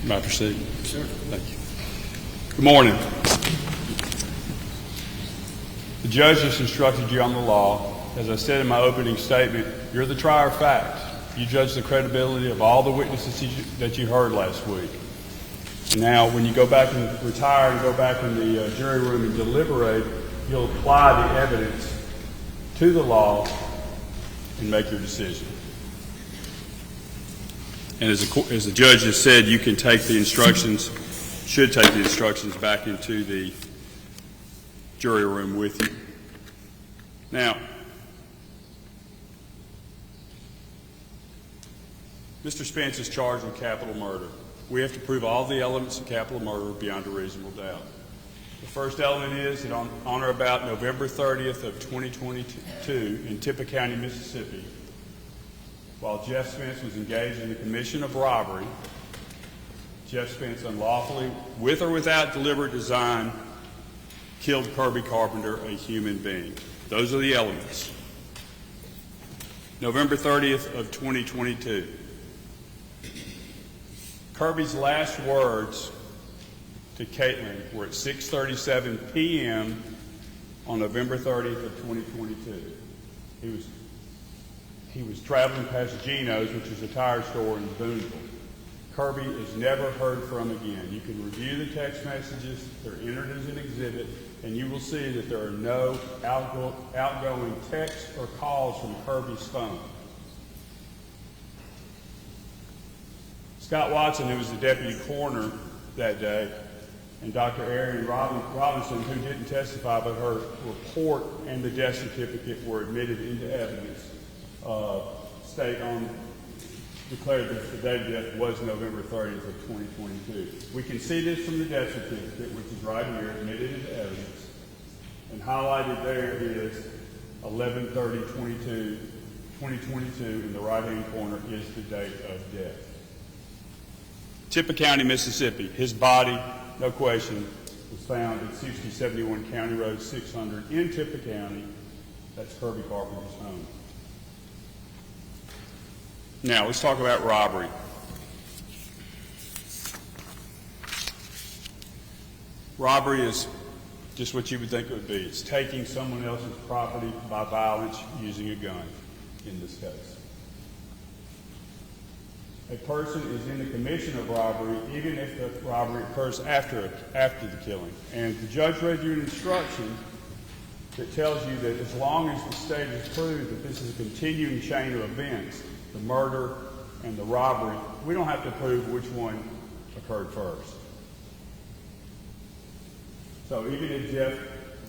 You might proceed. Sure. Thank you. Good morning. The judge has instructed you on the law. As I said in my opening statement, you're the trier of fact. You judge the credibility of all the witnesses that you heard last week. Now, when you go back and retire and go back in the jury room and deliberate, you'll apply the evidence to the law and make your decision. And as the judge has said, you can take the instructions, should take the instructions back into the jury room with you. Now, Mr. Spence is charged with capital murder. We have to prove all the elements of capital murder beyond a reasonable doubt. The first element is that on or about November 30th of 2022 in Tippah County, Mississippi, while Jeff Spence was engaged in the commission of robbery, Jeff Spence unlawfully, with or without deliberate design, killed Kirby Carpenter, a human being. Those are the elements. November 30th of 2022. Kirby's last words to Caitlin were at 6:37 p.m. on November 30th of 2022. He was traveling past Gino's, which is a tire store in Boonville. Kirby is never heard from again. You can review the text messages. They're entered as an exhibit, and you will see that there are no outgoing texts or calls from Kirby's phone. Scott Watson, who was the deputy coroner that day, and Dr. Erin Robinson, who didn't testify, but her report and the death certificate were admitted into evidence, declared that the date of death was November 30th of 2022. We can see this from the death certificate, which is right here, admitted into evidence. And highlighted there is 11/30/2022 in the right-hand corner is the date of death. Tippah County, Mississippi. His body, no question, was found at 6071 County Road 600 in Tippah County. That's Kirby Carpenter's home. Now, let's talk about robbery. Robbery is just what you would think it would be. It's taking someone else's property by violence using a gun, in this case. A person is in the commission of robbery even if the robbery occurs after the killing. And the judge read you an instruction that tells you that as long as the state has proved that this is a continuing chain of events, the murder and the robbery, we don't have to prove which one occurred first. So even if Jeff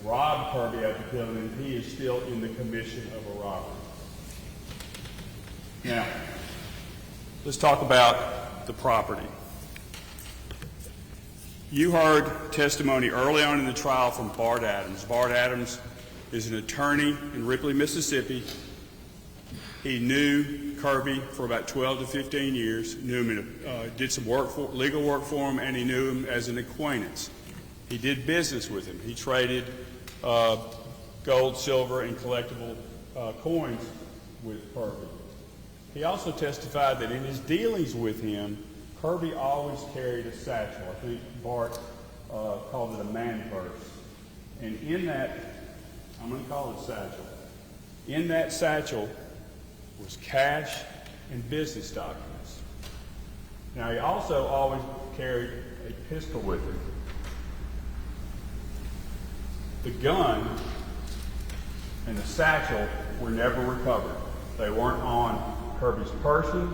robbed Kirby after killing him, he is still in the commission of a robbery. Now, let's talk about the property. You heard testimony early on in the trial from Bart Adams. Bart Adams is an attorney in Ripley, Mississippi. He knew Kirby for about 12 to 15 years, knew him, did some legal work for him, and he knew him as an acquaintance. He did business with him. He traded gold, silver, and collectible coins with Kirby. He also testified that in his dealings with him, Kirby always carried a satchel. I think Bart called it a man purse. And in that, I'm going to call it a satchel. In that satchel was cash and business documents. Now, he also always carried a pistol with him. The gun and the satchel were never recovered. They weren't on Kirby's person,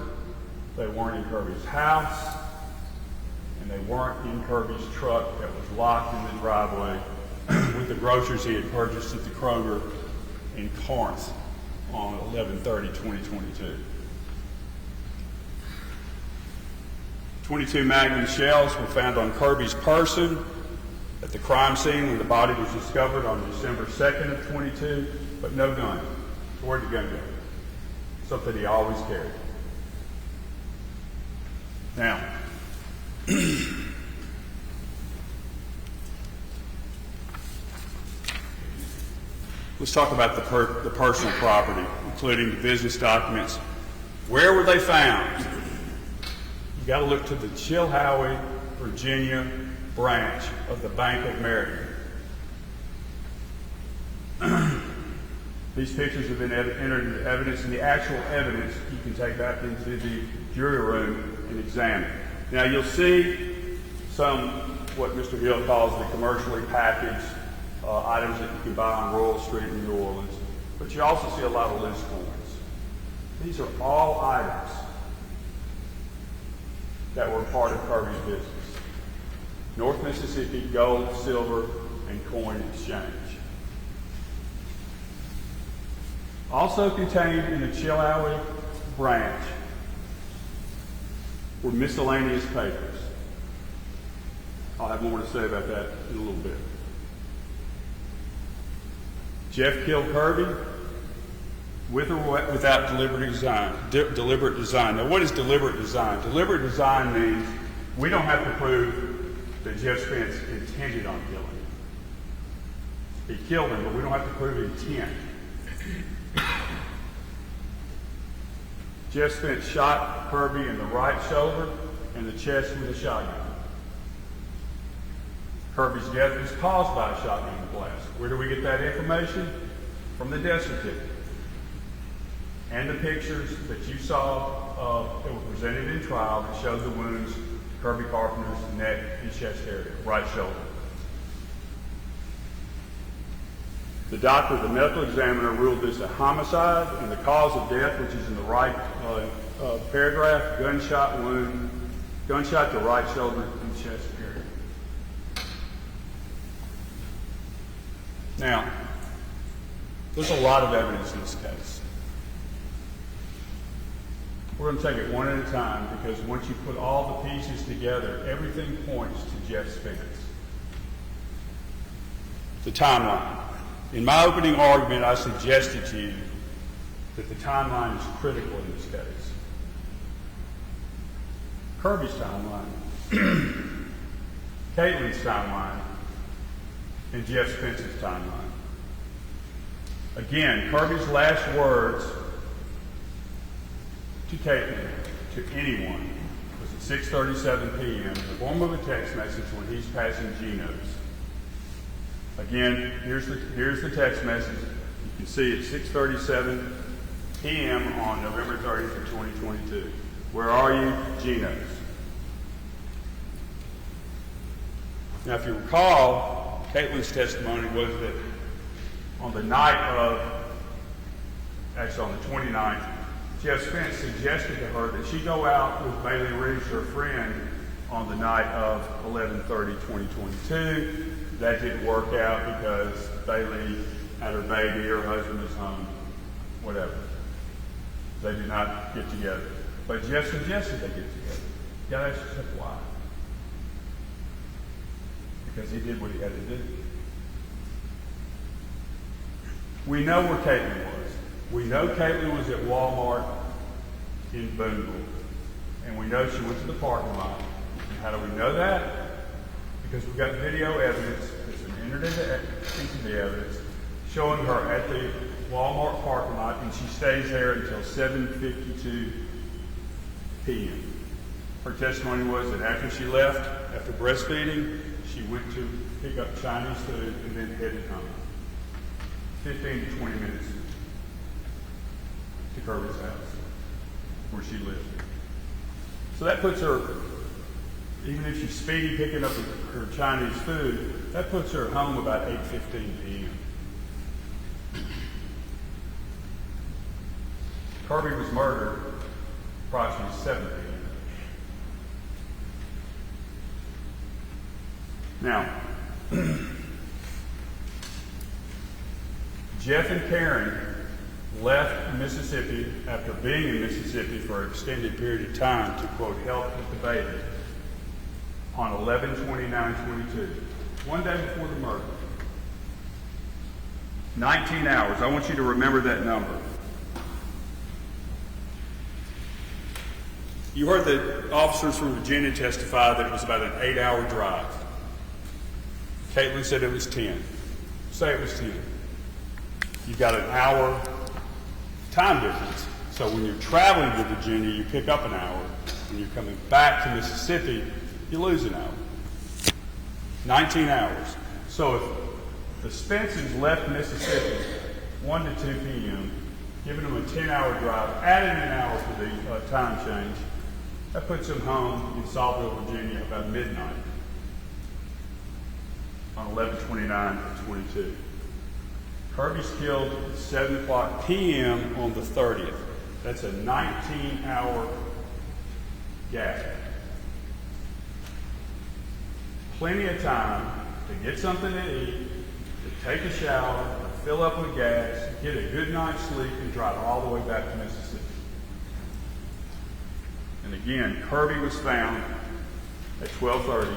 they weren't in Kirby's house, and they weren't in Kirby's truck that was locked in the driveway with the groceries he had purchased at the Kroger in Corinth on 11/30/2022. 22 Magnum shells were found on Kirby's person at the crime scene when the body was discovered on December 2nd of 22, but no gun. So where'd the gun go? Something he always carried. Now, let's talk about the personal property, including the business documents. Where were they found? you got to look to the Chilhowie, Virginia branch of the Bank of America. These pictures have been entered into evidence, and the actual evidence you can take back into the jury room and examine. Now you'll see some, what Mr. Hill calls the commercially packaged items that you can buy on Royal Street in New Orleans, but you also see a lot of loose coins. These are all items that were part of Kirby's business. North Mississippi Gold, Silver, and Coin Exchange. Also contained in the Chilhowie branch were miscellaneous papers. I'll have more to say about that in a little bit. Jeff killed Kirby with or without deliberate design. Deliberate design. Now, what is deliberate design? Deliberate design means we don't have to prove that Jeff Spence intended on killing him. He killed him, but we don't have to prove intent. Jeff Spence shot Kirby in the right shoulder and the chest with a shotgun. Kirby's death was caused by a shotgun blast. Where do we get that information? From the death certificate. And the pictures that you saw that were presented in trial that showed the wounds to Kirby Carpenter's neck and chest area, right shoulder. The doctor, the medical examiner, ruled this a homicide, and the cause of death, which is in the right paragraph, gunshot wound, gunshot to right shoulder and chest area. Now, there's a lot of evidence in this case. We're going to take it one at a time because once you put all the pieces together, everything points to Jeff Spence. The timeline. In my opening argument, I suggested to you that the timeline is critical in this case. Kirby's timeline, Caitlin's timeline, and Jeff Spence's timeline. Again, Kirby's last words to Caitlin, to anyone, was at 6:37 p.m. in the form of a text message when he's passing Geno's. Again, here's the text message. You can see it's 6:37 p.m. on November 30th of 2022. Where are you? Geno's. Now, if you recall, Caitlin's testimony was that on the night of, actually on the 29th, Jeff Spence suggested to her that she go out with Bailey Ridge, her friend, on the night of 11/30/2022. That didn't work out because Bailey had her baby, her husband was home, whatever. They did not get together. But Jeff suggested they get together. You gotta ask yourself why. Because he did what he had to do. We know where Caitlin was. We know Caitlin was at Walmart in Boonville. And we know she went to the parking lot. And how do we know that? Because we've got video evidence that's been entered into the evidence showing her at the Walmart parking lot, and she stays there until 7:52 p.m. Her testimony was that after she left, after breastfeeding, she went to pick up Chinese food and then headed home. 15 to 20 minutes to Kirby's house, where she lived. So that puts her, even if she's speedy picking up her Chinese food, that puts her home about 8:15 p.m. Kirby was murdered approximately 7 p.m. Now, Jeff and Karen left Mississippi after being in Mississippi for an extended period of time to, quote, help with the baby on 11/29/22, one day before the murder. 19 hours. I want you to remember that number. You heard the officers from Virginia testify that it was about an 8-hour drive. Caitlin said it was 10. Say it was 10. You've got an hour time difference. So when you're traveling to Virginia, you pick up an hour. and you're coming back to Mississippi, you lose an hour. 19 hours. So if the Spences left Mississippi 1 to 2 p.m., giving them a 10-hour drive, adding an hour for the time change, that puts them home in Saltville, Virginia about midnight on 11/29/22. Kirby's killed at 7 o'clock p.m. on the 30th. That's a 19-hour gap. Plenty of time to get something to eat, to take a shower, to fill up with gas, get a good night's sleep, and drive all the way back to Mississippi. And again, Kirby was found at 12:30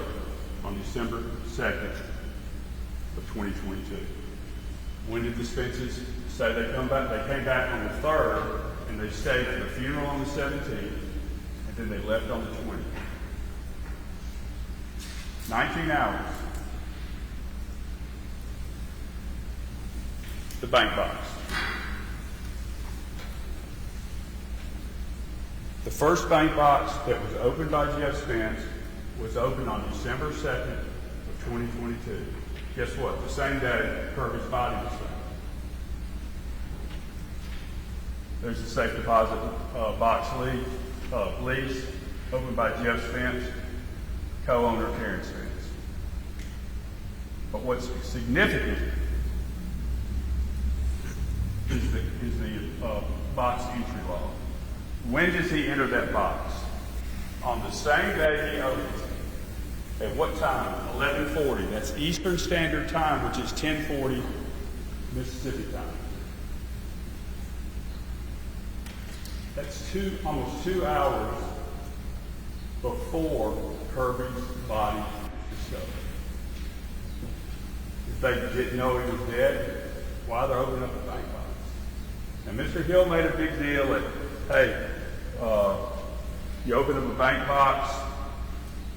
on December 2nd of 2022. When did the Spences say they come back? They came back on the 3rd, and they stayed for the funeral on the 17th, and then they left on the 20th. 19 hours. The bank box. The first bank box that was opened by Jeff Spence was opened on December 2nd of 2022. Guess what? The same day Kirby's body was found. There's the safe deposit box lease opened by Jeff Spence, co-owner Karen Spence. But what's significant is the box entry log. When does he enter that box? On the same day he opens it. At what time? 11:40. That's Eastern Standard Time, which is 10:40 Mississippi time. That's almost 2 hours before Kirby's body was discovered. If they didn't know he was dead, why they're opening up a bank box? And Mr. Hill made a big deal that, hey, you open up a bank box,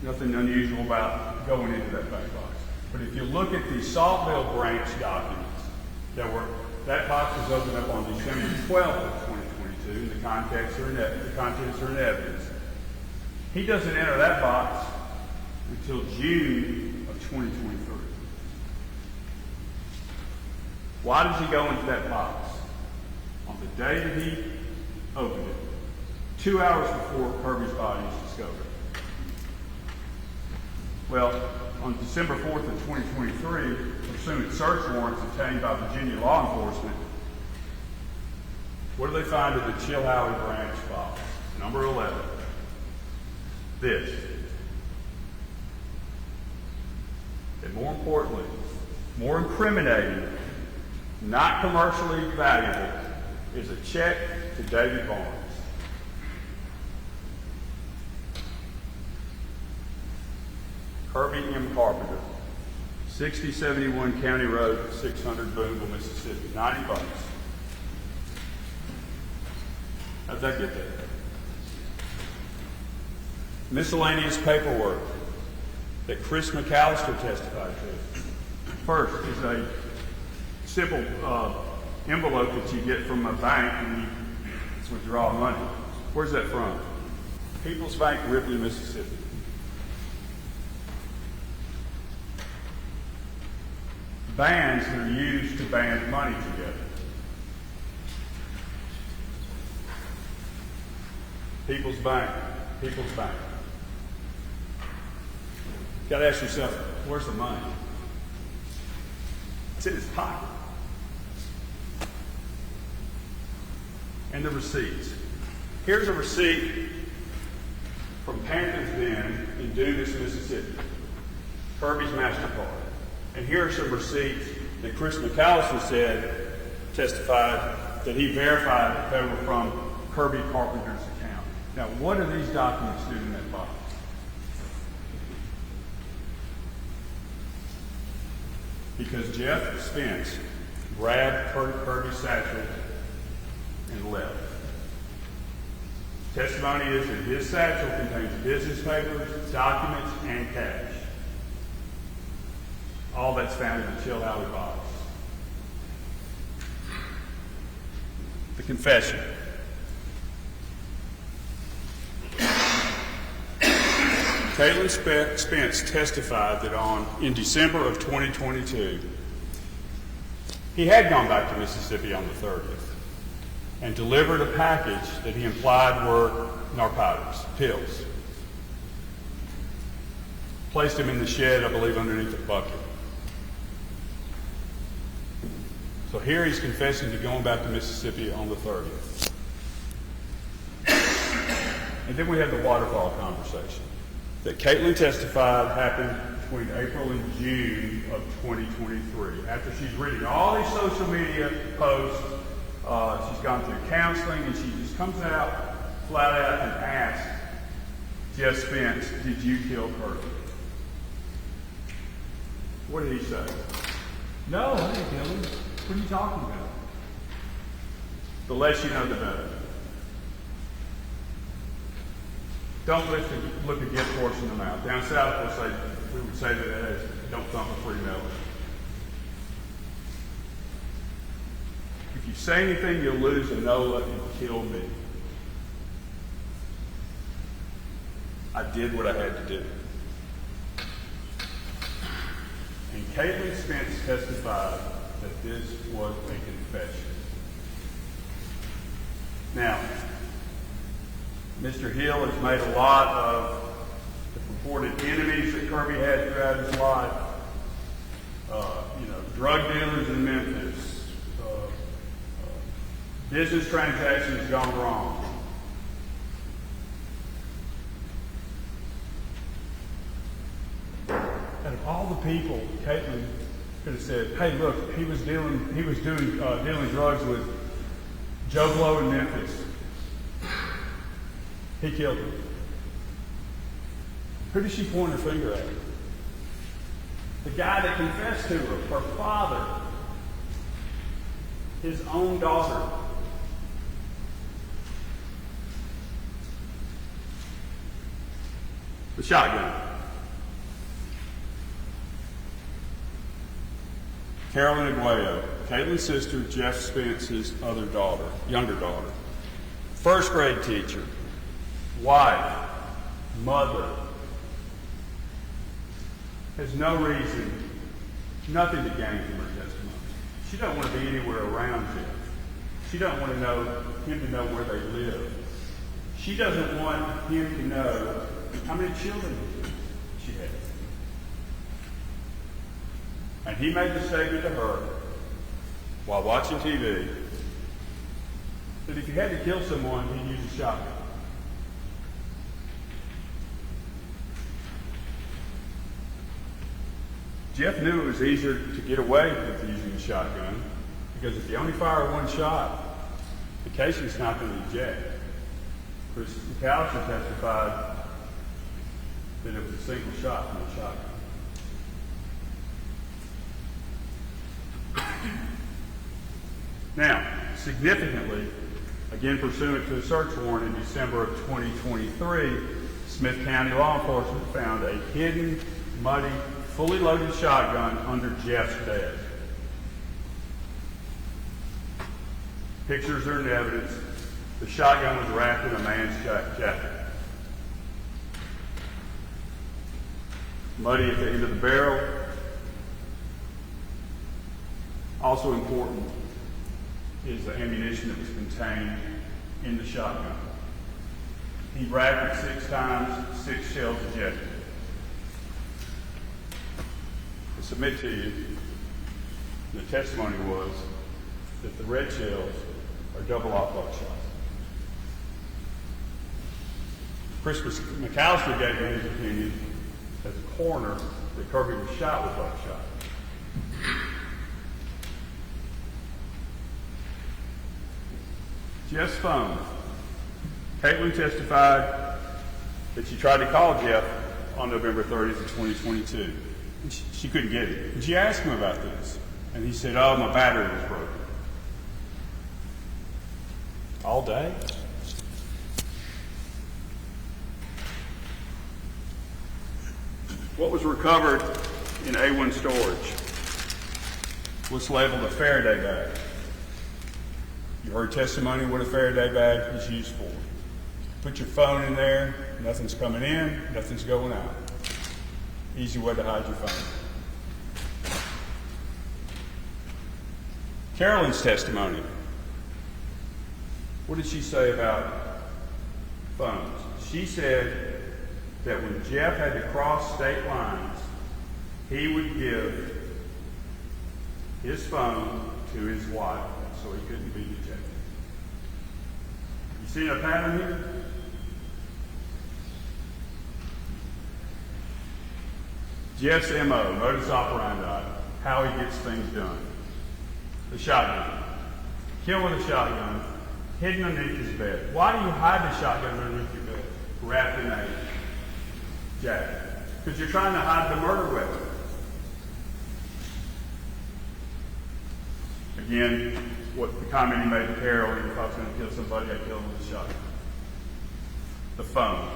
nothing unusual about going into that bank box. But if you look at the Saltville branch documents, that box was opened up on December 12th of 2022, and the contents are in evidence. He doesn't enter that box until June of 2023. Why does he go into that box? On the day that he opened it, 2 hours before Kirby's body is discovered. Well, on December 4th of 2023, pursuant search warrants obtained by Virginia law enforcement, what do they find in the Chilhowie branch box? Number 11. This. And more importantly, more incriminating, not commercially valuable, is a check to David Barnes. Kirby M. Carpenter, 6071 County Road, 600 Boonville, Mississippi. $90. How'd that get there? Miscellaneous paperwork that Chris McAllister testified to. First is a simple envelope that you get from a bank when you withdraw money. Where's that from? People's Bank, Ripley, Mississippi. Bands that are used to band money together. People's Bank. People's Bank. You got to ask yourself, where's the money? It's in his pocket. And the receipts. Here's a receipt from Panther's Den in Dumas, Mississippi. Kirby's MasterCard. And here are some receipts that Chris McAllister testified that he verified that they were from Kirby Carpenter's account. Now, what do these documents do in that box? Because Jeff Spence grabbed Kirby's satchel and left. Testimony is that his satchel contains business papers, documents, and cash. All that's found in the Chilhowie box. The confession. Caitlin Spence testified that in December of 2022, he had gone back to Mississippi on the 30th and delivered a package that he implied were narcotics, pills. Placed him in the shed, I believe, underneath a bucket. So here he's confessing to going back to Mississippi on the 30th. And then we have the waterfall conversation that Caitlin testified happened between April and June of 2023. After she's reading all these social media posts, she's gone through counseling, and she just comes out flat out and asks Jeff Spence, did you kill Kirby? What did he say? No, I didn't kill him. What are you talking about? The less you know, the better. Don't look a gift horse in the mouth. Down south, we would say that as don't thump a free melon. If you say anything, you'll lose a no and kill me. I did what I had to do. And Caitlin Spence testified that this was a confession. Now, Mr. Hill has made a lot of the purported enemies that Kirby had throughout his life. Drug dealers in Memphis, business transactions gone wrong. Out of all the people, Caitlin could have said, "Hey, look, he was dealing drugs with Joe Blow in Memphis. He killed him." Who did she point her finger at? The guy that confessed to her father, his own daughter. The shotgun. Carolyn Aguayo, Caitlin's sister, Jeff Spence's younger daughter. First grade teacher, wife, mother. Has no reason, nothing to gain from her testimony. She doesn't want to be anywhere around Jeff. She doesn't want him to know where they live. She doesn't want him to know how many children she has. And he made the statement to her while watching TV that if he had to kill someone, he'd use a shotgun. Jeff knew it was easier to get away with using a shotgun because if you only fire one shot, the casing's not going to eject. Chris McAllister testified that it was a single shot from the shotgun. Now, significantly, again pursuant to a search warrant in December of 2023, Smith County law enforcement found a hidden, muddy, fully loaded shotgun under Jeff's bed. Pictures are in evidence. The shotgun was wrapped in a man's jacket. Muddy at the end of the barrel. Also important is the ammunition that was contained in the shotgun. He wrapped it 6 times, 6 shells ejected. I submit to you, the testimony was that the red shells are double-aught buckshot. Chris McAllister gave him his opinion as a coroner that Kirby was shot with buckshot. Jeff's phone. Caitlin testified that she tried to call Jeff on November 30th of 2022. And she couldn't get it. And she asked him about this. And he said, "Oh, my battery was broken." All day? What was recovered in A1 storage was labeled a Faraday bag. You heard testimony what a Faraday bag is used for. Put your phone in there, nothing's coming in, nothing's going out. Easy way to hide your phone. Carolyn's testimony. What did she say about phones? She said that when Jeff had to cross state lines, he would give his phone to his wife so he couldn't be detected. You see a pattern here? Jeff's MO, modus operandi, how he gets things done. The shotgun. Kill with a shotgun, hidden underneath his bed. Why do you hide the shotgun underneath your bed? Wrapped in a jacket. Because you're trying to hide the murder weapon. Again, what the comment he made to Carol, if I was going to kill somebody, I'd kill him with a shotgun. The phone.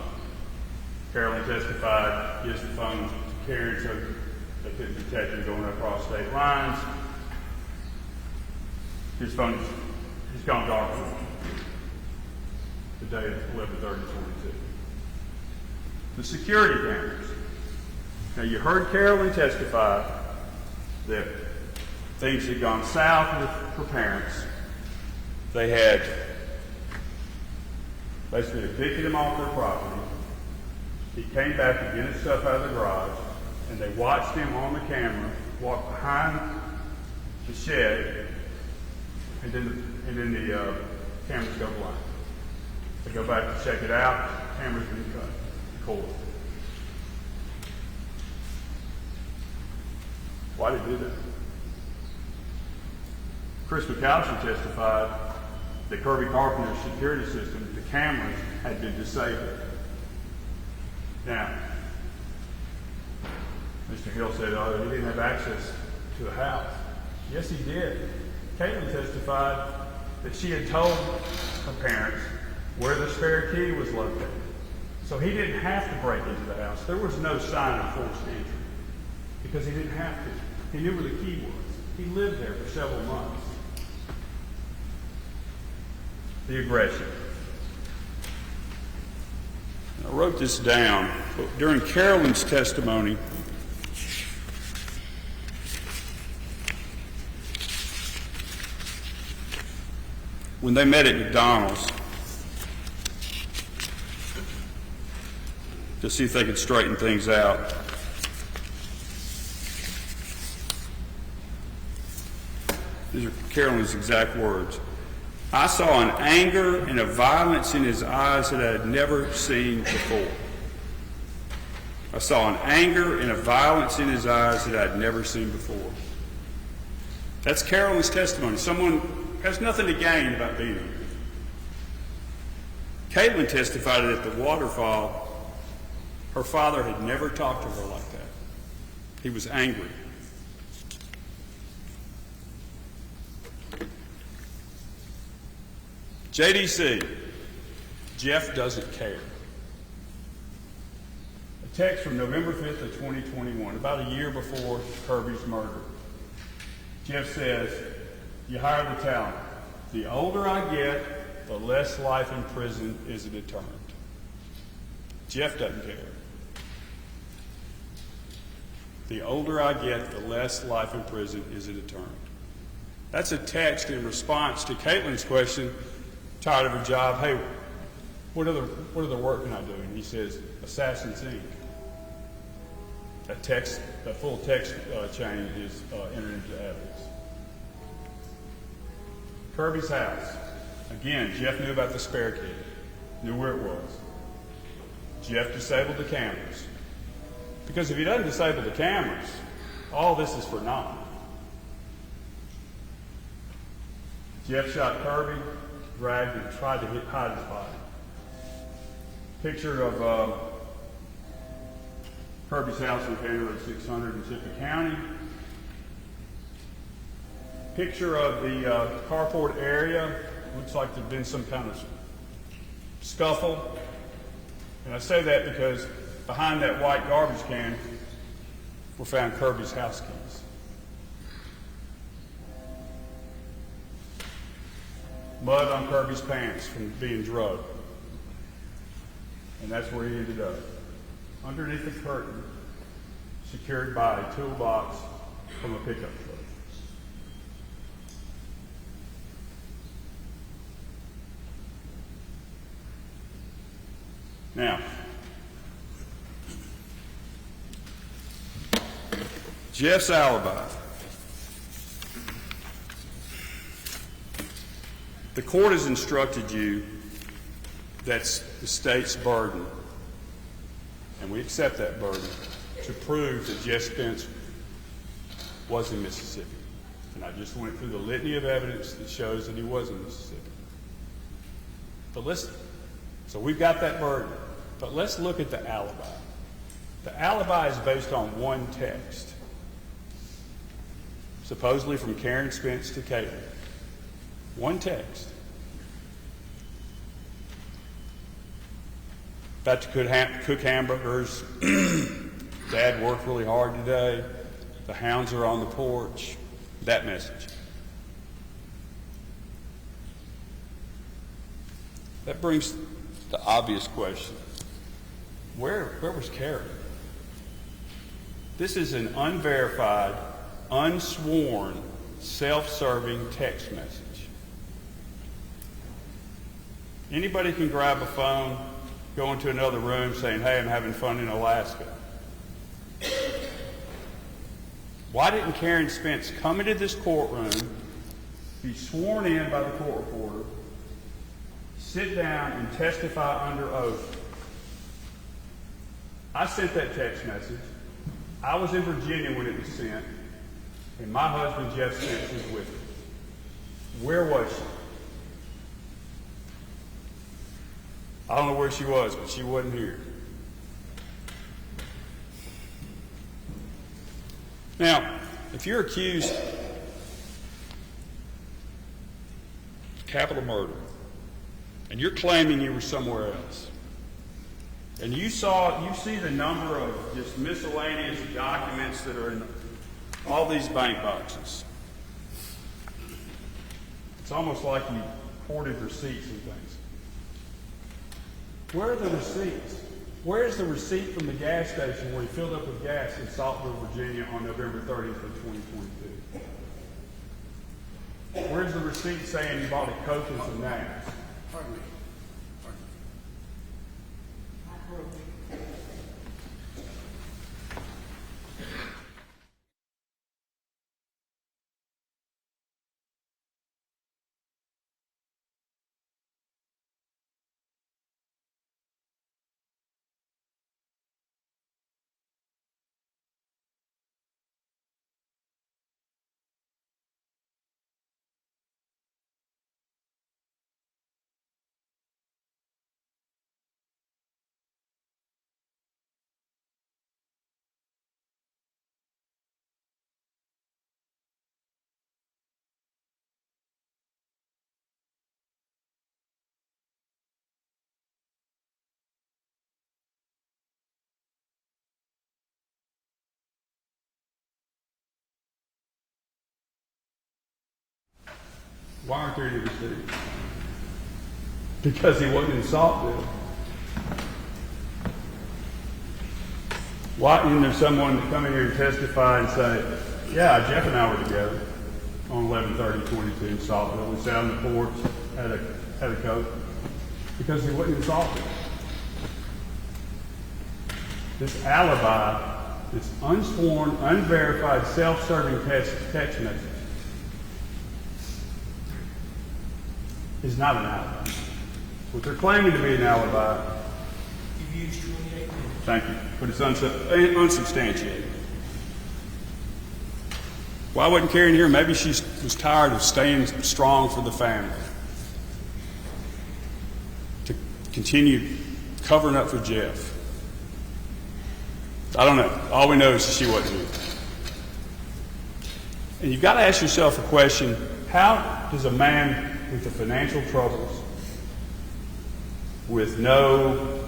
Carolyn testified, gives the phone to Karen so they couldn't detect him going across state lines. His phone has gone dark the day of 11/30/22. The security cameras. Now you heard Carolyn testify that things had gone south with her parents. They had basically evicted him off their property. He came back to get his stuff out of the garage, and they watched him on the camera walk behind the shed, and then the cameras go blind. They go back to check it out. The camera's been cut. Cold. Why did he do that? Chris McAllister testified that Kirby Carpenter's security system, the cameras, had been disabled. Now, Mr. Hill said, oh, he didn't have access to the house. Yes, he did. Caitlin testified that she had told her parents where the spare key was located. So he didn't have to break into the house. There was no sign of forced entry because he didn't have to. He knew where the key was. He lived there for several months. The aggression. I wrote this down. During Carolyn's testimony, when they met at McDonald's to see if they could straighten things out, these are Carolyn's exact words. I saw an anger and a violence in his eyes that I had never seen before. I saw an anger and a violence in his eyes that I had never seen before. That's Carolyn's testimony. Someone has nothing to gain about being here. Caitlin testified at the waterfall, her father had never talked to her like that. He was angry. JDC, Jeff doesn't care. A text from November 5th of 2021, about a year before Kirby's murder. Jeff says, you hire the talent. The older I get, the less life in prison is a deterrent. Jeff doesn't care. The older I get, the less life in prison is a deterrent. That's a text in response to Caitlin's question, tired of a job, hey, what other work can I do? And he says, Assassin's Inc. That full text chain is entered into evidence. Kirby's house. Again, Jeff knew about the spare key, knew where it was. Jeff disabled the cameras. Because if he doesn't disable the cameras, all this is for naught. Jeff shot Kirby, dragged and tried to hide his body. Picture of Kirby's house in County Road 600 in Tippah County. Picture of the carport area. Looks like there'd been some kind of scuffle. And I say that because behind that white garbage can were found Kirby's house keys. Mud on Kirby's pants from being drugged. And that's where he ended up. Underneath the curtain, secured by a toolbox from a pickup truck. Now, Jeff's alibi. The court has instructed you that's the state's burden, and we accept that burden, to prove that Jeff Spence was in Mississippi. And I just went through the litany of evidence that shows that he was in Mississippi. So we've got that burden. But let's look at the alibi. The alibi is based on one text, supposedly from Karen Spence to Caitlin. One text. About to cook hamburgers. Dad worked really hard today. The hounds are on the porch. That message. That brings the obvious question. Where was Karen? This is an unverified, unsworn, self-serving text message. Anybody can grab a phone, go into another room saying, hey, I'm having fun in Alaska. Why didn't Karen Spence come into this courtroom, be sworn in by the court reporter, sit down and testify under oath? I sent that text message. I was in Virginia when it was sent, and my husband, Jeff Spence, was with me. Where was she? I don't know where she was, but she wasn't here. Now, if you're accused of capital murder, and you're claiming you were somewhere else, and you see the number of just miscellaneous documents that are in all these bank boxes, it's almost like you hoarded receipts and things. Where are the receipts? Where's the receipt from the gas station where he filled up with gas in Saltville, Virginia on November 30th of 2022? Where's the receipt saying he bought a Coke and some naps? Pardon me. Why aren't there any receipts? Because he wasn't in Saltville. Why isn't there someone to come in here and testify and say, yeah, Jeff and I were together on 11/30/22 in Saltville. We sat on the porch, had a Coke. Because he wasn't in Saltville. This alibi, this unsworn, unverified, self-serving text message is not an alibi. What they're claiming to be an alibi. You've used 28 minutes. Thank you. But it's unsubstantiated. Why wasn't Karen here? Maybe she was tired of staying strong for the family. To continue covering up for Jeff. I don't know. All we know is she wasn't here. And you've got to ask yourself a question. How does a man with the financial troubles, with no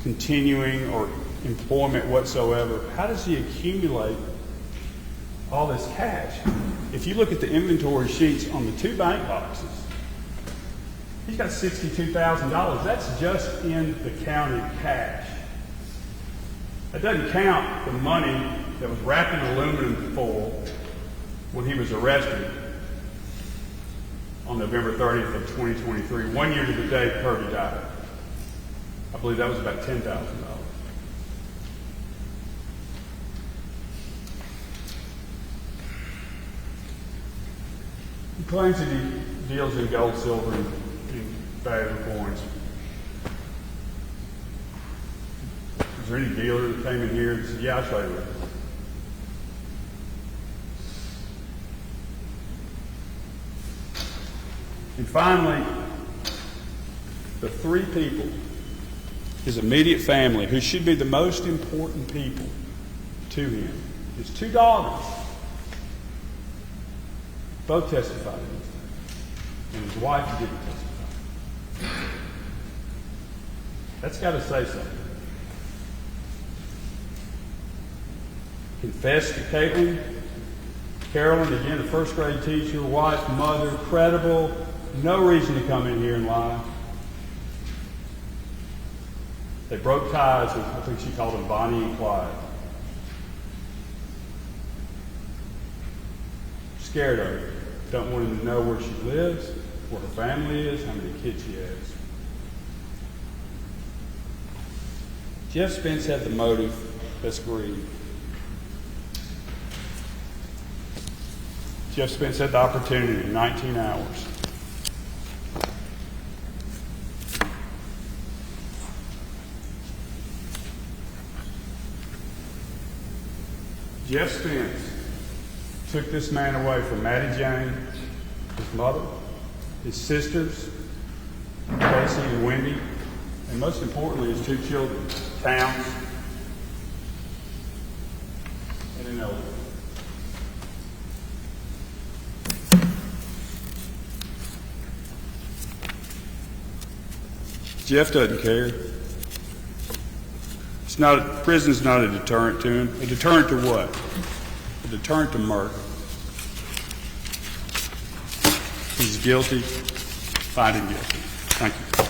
continuing or employment whatsoever, how does he accumulate all this cash? If you look at the inventory sheets on the two bank boxes, He's got $62,000. That's just in the county cash. That doesn't count the money that was wrapped in aluminum foil when he was arrested on November 30th of 2023, 1 year to the day Kirby died. I believe that was about $10,000. He claims that he deals in gold, silver, and valuable coins. Is there any dealer that came in here and said, yeah, I'll trade with you? And finally, the three people, his immediate family, who should be the most important people to him, his two daughters, both testified in this thing, and his wife didn't testify. That's got to say something. Confessed to Caitlin, Carolyn, again, a first grade teacher, wife, mother, credible, no reason to come in here and lie. They broke ties with, I think she called them Bonnie and Clyde. Scared of her. Don't want him to know where she lives, where her family is, how many kids she has. Jeff Spence had the motive, that's greed. Jeff Spence had the opportunity in 19 hours. Jeff Spence took this man away from Maddie Jane, his mother, his sisters, Casey and Wendy, and most importantly, his two children, Towns and an elder. Jeff doesn't care. Prison's not a deterrent to him. A deterrent to what? A deterrent to murder. He's guilty. Find him guilty. Thank you.